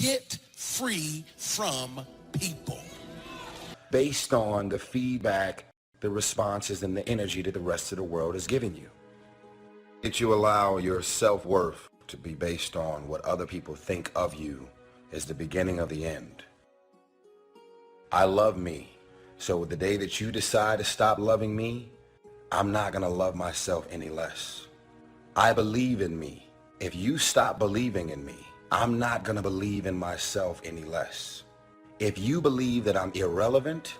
get free from people. Based on the feedback, the responses, and the energy that the rest of the world is giving you. That you allow your self-worth to be based on what other people think of you is the beginning of the end. I love me. So the day that you decide to stop loving me, I'm not going to love myself any less. I believe in me. If you stop believing in me, I'm not going to believe in myself any less. If you believe that I'm irrelevant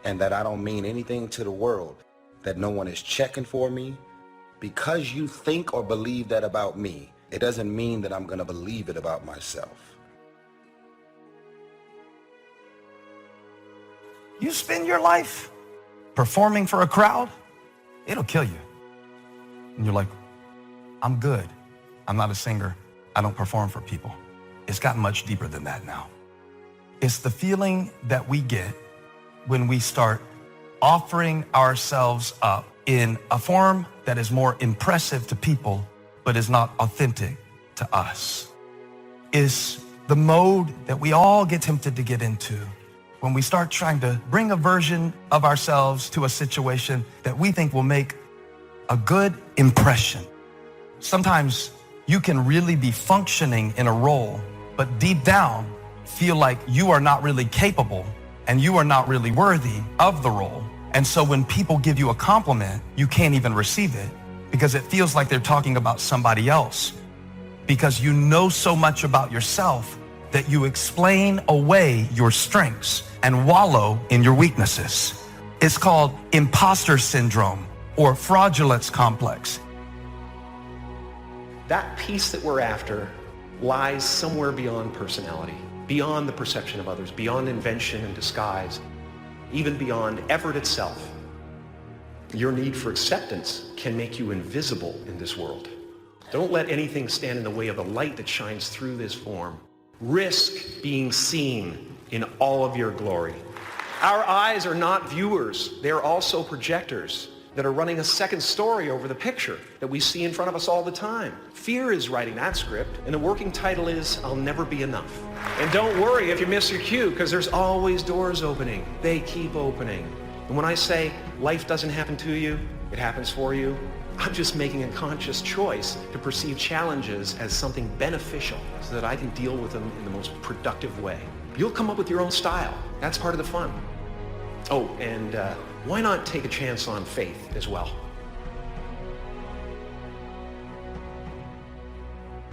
and that I don't mean anything to the world, that no one is checking for me, because you think or believe that about me, it doesn't mean that I'm going to believe it about myself. You spend your life performing for a crowd, it'll kill you. And you're like, I'm good. I'm not a singer. I don't perform for people. It's gotten much deeper than that now. It's the feeling that we get when we start offering ourselves up in a form that is more impressive to people, but is not authentic to us. Is the mode that we all get tempted to get into when we start trying to bring a version of ourselves to a situation that we think will make a good impression. Sometimes you can really be functioning in a role, but deep down feel like you are not really capable and you are not really worthy of the role. And so when people give you a compliment, you can't even receive it because it feels like they're talking about somebody else, because you know so much about yourself that you explain away your strengths and wallow in your weaknesses. It's called imposter syndrome or fraudulence complex. That piece that we're after lies somewhere beyond personality, beyond the perception of others, beyond invention and disguise, even beyond effort itself. Your need for acceptance can make you invisible in this world. Don't let anything stand in the way of the light that shines through this form. Risk being seen in all of your glory. Our eyes are not viewers. They are also projectors that are running a second story over the picture that we see in front of us all the time. Fear is writing that script, and the working title is, I'll Never Be Enough. And don't worry if you miss your cue, because there's always doors opening. They keep opening. And when I say life doesn't happen to you, it happens for you, I'm just making a conscious choice to perceive challenges as something beneficial so that I can deal with them in the most productive way. You'll come up with your own style. That's part of the fun. Oh, and why not take a chance on faith as well?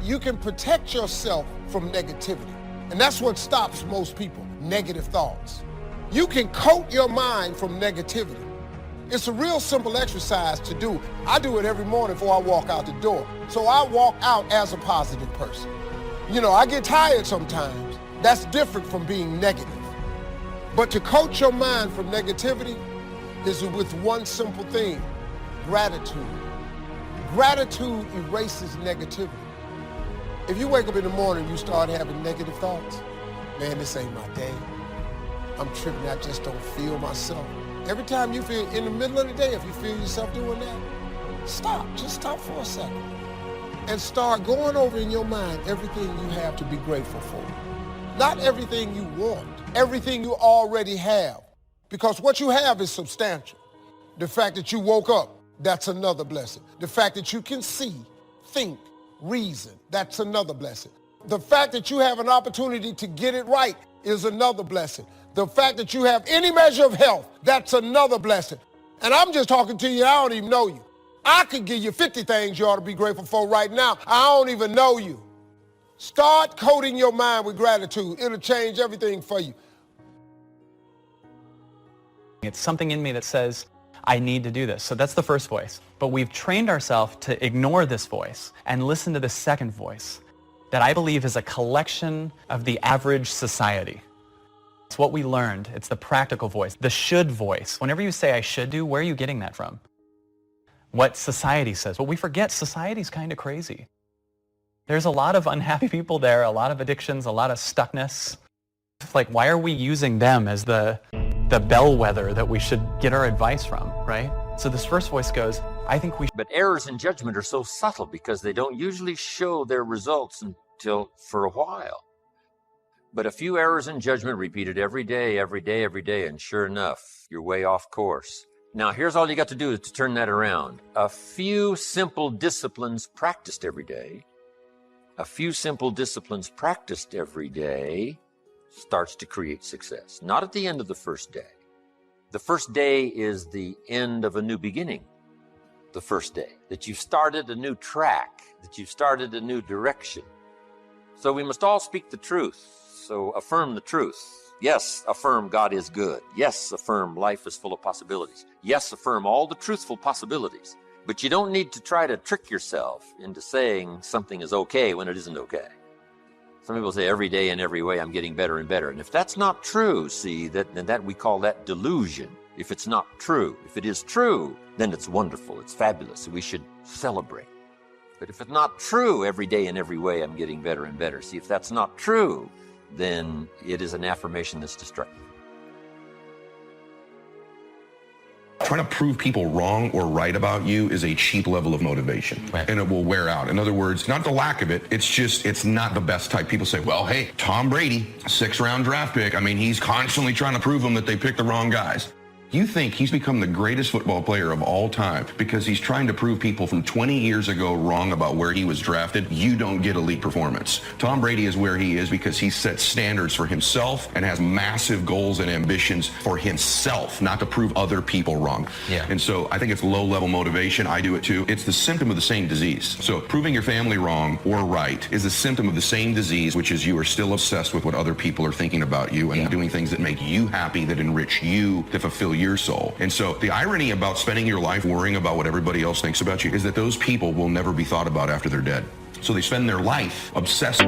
You can protect yourself from negativity. And that's what stops most people, negative thoughts. You can coat your mind from negativity. It's a real simple exercise to do. I do it every morning before I walk out the door. So I walk out as a positive person. You know, I get tired sometimes. That's different from being negative. But to coach your mind from negativity is with one simple thing, gratitude. Gratitude erases negativity. If you wake up in the morning and you start having negative thoughts, man, this ain't my day. I'm tripping, I just don't feel myself. Every time you feel, in the middle of the day, if you feel yourself doing that, stop, just stop for a second. And start going over in your mind everything you have to be grateful for. Not everything you want, everything you already have. Because what you have is substantial. The fact that you woke up, that's another blessing. The fact that you can see, think, reason, that's another blessing. The fact that you have an opportunity to get it right is another blessing. The fact that you have any measure of health, that's another blessing. And I'm just talking to you, I don't even know you. I could give you 50 things you ought to be grateful for right now. I don't even know you. Start coating your mind with gratitude. It'll change everything for you. It's something in me that says, I need to do this. So that's the first voice. But we've trained ourselves to ignore this voice and listen to the second voice that I believe is a collection of the average society. It's what we learned. It's the practical voice, the should voice. Whenever you say I should do, where are you getting that from? What society says. Well, we forget society's kind of crazy. There's a lot of unhappy people there, a lot of addictions, a lot of stuckness. It's like, why are we using them as the bellwether that we should get our advice from, right? So this first voice goes, I think we should. But errors in judgment are so subtle because they don't usually show their results until for a while. But a few errors in judgment repeated every day, and sure enough, you're way off course. Now, here's all you got to do is to turn that around. A few simple disciplines practiced every day, starts to create success. Not at the end of the first day. The first day is the end of a new beginning. The first day, that you've started a new track, that you've started a new direction. So we must all speak the truth. So affirm the truth. Yes, affirm God is good. Yes, affirm life is full of possibilities. Yes, affirm all the truthful possibilities. But you don't need to try to trick yourself into saying something is okay when it isn't okay. Some people say every day and every way I'm getting better and better. And if that's not true, see, that we call that delusion. If it's not true, if it is true, then it's wonderful, it's fabulous, we should celebrate. But if it's not true, every day and every way I'm getting better and better, see, if that's not true, then it is an affirmation that's destructive. Trying to prove people wrong or right about you is a cheap level of motivation, right, and it will wear out. In other words, not the lack of it, it's not the best type. People say, well, hey, Tom Brady, 6th-round draft pick. I mean, he's constantly trying to prove them that they picked the wrong guys. You think he's become the greatest football player of all time because he's trying to prove people from 20 years ago wrong about where he was drafted. You don't get elite performance. Tom Brady is where he is because he sets standards for himself and has massive goals and ambitions for himself, not to prove other people wrong. Yeah. And so I think it's low-level motivation. I do it too. It's the symptom of the same disease. So proving your family wrong or right is a symptom of the same disease, which is you are still obsessed with what other people are thinking about you and doing things that make you happy, that enrich you, that fulfill your soul. And so the irony about spending your life worrying about what everybody else thinks about you is that those people will never be thought about after they're dead. So they spend their life obsessed.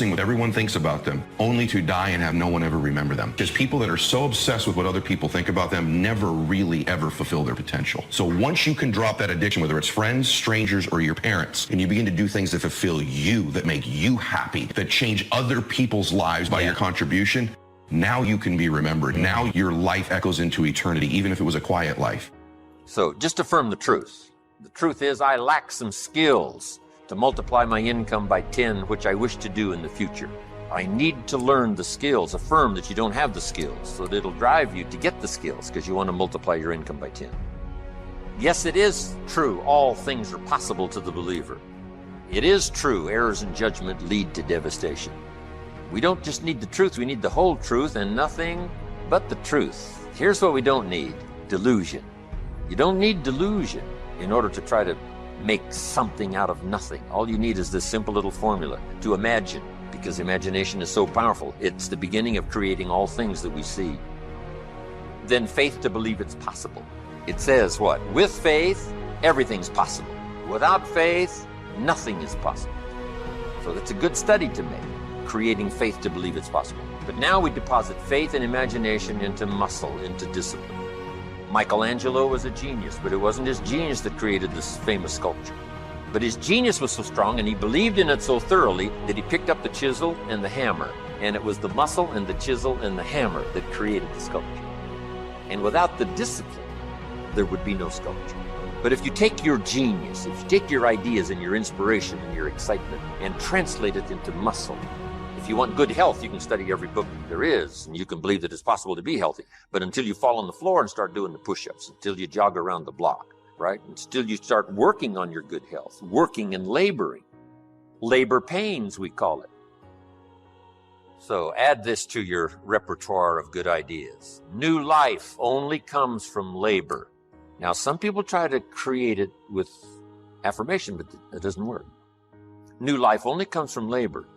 What everyone thinks about them, only to die and have no one ever remember them. Because people that are so obsessed with what other people think about them never really ever fulfill their potential. So once you can drop that addiction, whether it's friends, strangers, or your parents, and you begin to do things that fulfill you, that make you happy, that change other people's lives by your contribution, now you can be remembered. Now your life echoes into eternity, even if it was a quiet life. So just affirm the truth. The truth is I lack some skills to multiply my income by 10, which I wish to do in the future. I need to learn the skills. Affirm that you don't have the skills, so that it'll drive you to get the skills because you want to multiply your income by 10. Yes, it is true. All things are possible to the believer. It is true. Errors in judgment lead to devastation. We don't just need the truth. We need the whole truth and nothing but the truth. Here's what we don't need: delusion. You don't need delusion in order to try to make something out of nothing. All you need is this simple little formula: to imagine, because imagination is so powerful. It's the beginning of creating all things that we see. Then faith to believe it's possible. It says what? With faith, everything's possible. Without faith, nothing is possible. So that's a good study to make, creating faith to believe it's possible. But now we deposit faith and imagination into muscle, into discipline. Michelangelo was a genius, but it wasn't his genius that created this famous sculpture. But his genius was so strong and he believed in it so thoroughly that he picked up the chisel and the hammer And it was the muscle and the chisel and the hammer that created the sculpture. And without the discipline, there would be no sculpture. But if you take your genius, if you take your ideas and your inspiration and your excitement and translate it into muscle, if you want good health, you can study every book there is, and you can believe that it's possible to be healthy. But until you fall on the floor and start doing the push-ups, until you jog around the block, right? Until you start working on your good health, working and laboring. Labor pains, we call it. So add this to your repertoire of good ideas. New life only comes from labor. Now, some people try to create it with affirmation, but it doesn't work. New life only comes from labor.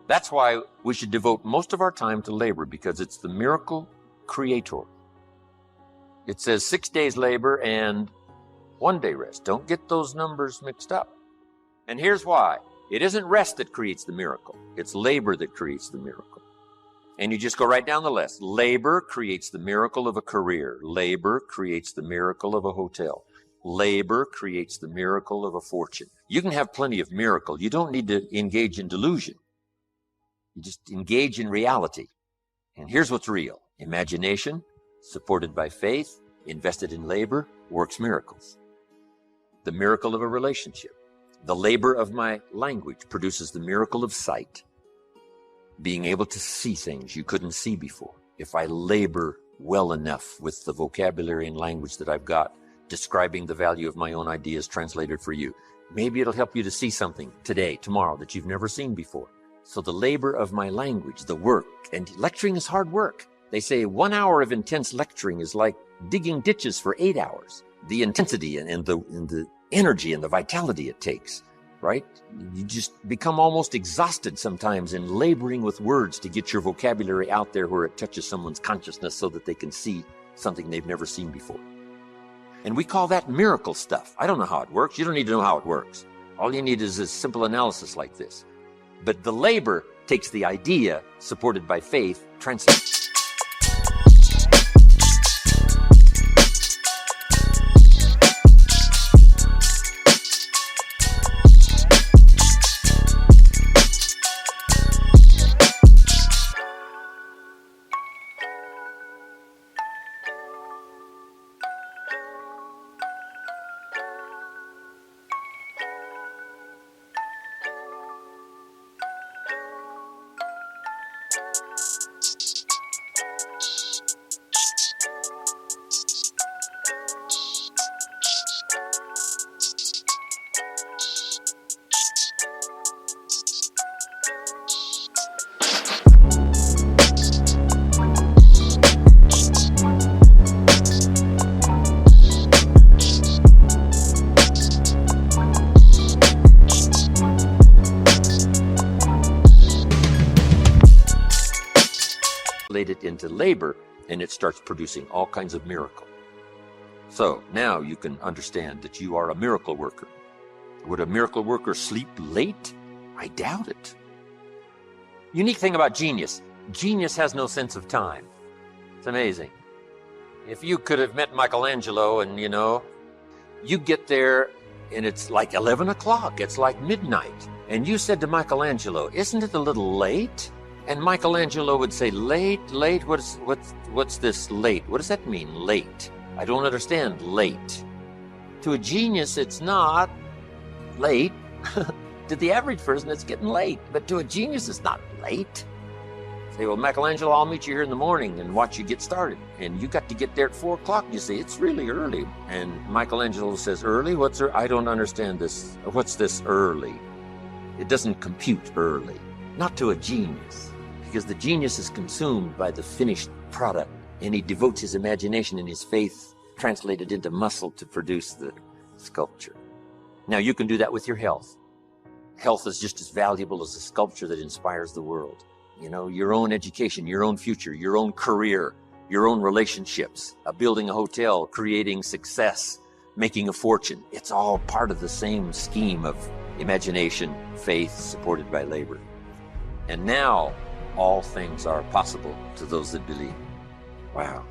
That's why we should devote most of our time to labor, because it's the miracle creator. It says 6 days labor and 1 day rest. Don't get those numbers mixed up. And here's why. It isn't rest that creates the miracle. It's labor that creates the miracle. And you just go right down the list. Labor creates the miracle of a career. Labor creates the miracle of a hotel. Labor creates the miracle of a fortune. You can have plenty of miracle. You don't need to engage in delusion. You just engage in reality. And here's what's real. Imagination, supported by faith, invested in labor, works miracles. The miracle of a relationship. The labor of my language produces the miracle of sight. Being able to see things you couldn't see before. If I labor well enough with the vocabulary and language that I've got, describing the value of my own ideas translated for you, maybe it'll help you to see something today, tomorrow, that you've never seen before. So the labor of my language, the work, and lecturing is hard work. They say 1 hour of intense lecturing is like digging ditches for 8 hours. The intensity and the energy and the vitality it takes, right? You just become almost exhausted sometimes in laboring with words to get your vocabulary out there where it touches someone's consciousness so that they can see something they've never seen before. And we call that miracle stuff. I don't know how it works. You don't need to know how it works. All you need is a simple analysis like this. But the labor takes the idea, supported by faith, translates. It into labor, and it starts producing all kinds of miracle. So now you can understand that you are a miracle worker. Would a miracle worker sleep late? I doubt it. Unique thing about genius. Genius has no sense of time. It's amazing. If you could have met Michelangelo and, you get there and it's like 11 o'clock, it's like midnight. And you said to Michelangelo, isn't it a little late? And Michelangelo would say, late? What's this late? What does that mean, late? I don't understand, late. To a genius, it's not late. To the average person, it's getting late. But to a genius, it's not late. Say, well, Michelangelo, I'll meet you here in the morning and watch you get started. And you got to get there at 4 o'clock. You say, it's really early. And Michelangelo says, early? I don't understand this. What's this early? It doesn't compute early. Not to a genius. Because the genius is consumed by the finished product, and he devotes his imagination and his faith translated into muscle to produce the sculpture. Now you can do that with your health. Health is just as valuable as the sculpture that inspires the world. Your own education, your own future, your own career, your own relationships, building a hotel, creating success, making a fortune. It's all part of the same scheme of imagination, faith, supported by labor. And now, all things are possible to those that believe. Wow.